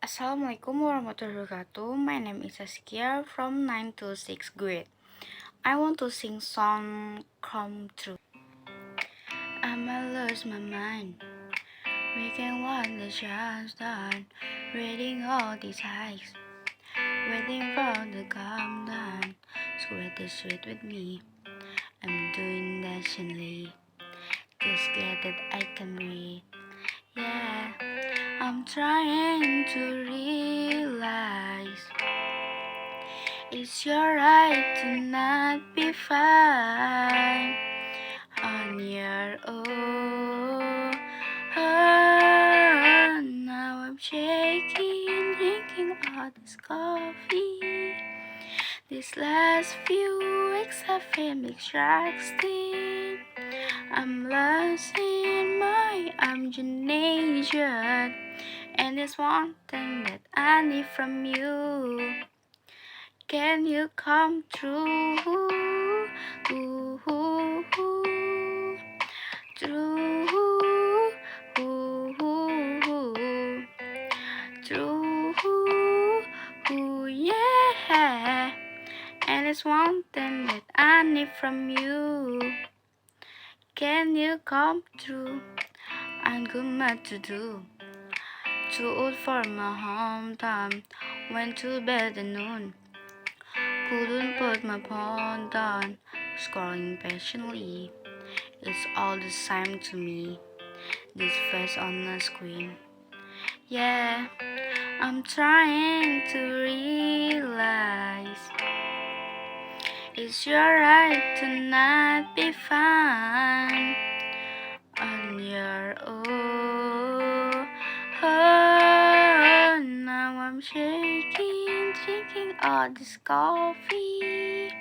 Assalamualaikum warahmatullahi wabarakatuh. My name is Saskia from 9 to 6th grade. I want to sing song Come True. I'ma lose my mind. We can want the chance done. Reading all these hikes. Waiting for the calm down. Sweat the sweet with me. I'm doing that gently. Just glad that I can breathe. Yeah, I'm trying to realize it's your right to not be fine on your own. Now I'm shaking, drinking all this coffee. These last few weeks I've been exhausted. I'm losing my imagination, and there's one thing that I need from you. Can you come through? Ooh, ooh, ooh. Through, ooh, ooh, ooh. Through, ooh, yeah. And there's one thing that I need from you. Can you come through? I'm good much to do. Too old for my hometown. Went to bed at noon. Couldn't put my phone down. Scrolling patiently. It's all the same to me. This face on the screen. Yeah, I'm trying to realize it's your right to not be fine on your own. Now I'm shaking, drinking all this coffee.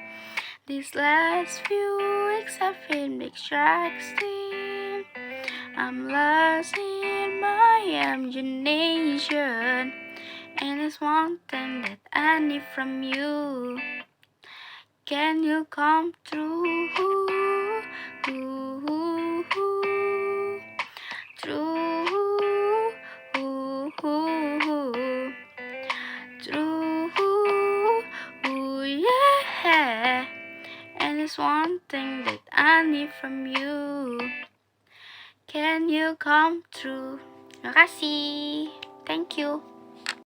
These last few weeks I've been exhausted. I'm losing my imagination, and there's one thing that I need from you. Can you come through? Ooh, ooh, ooh. Through, ooh, ooh, ooh. Through, ooh, yeah. And there's one thing that I need from you. Can you come through? Terima kasih. Thank you.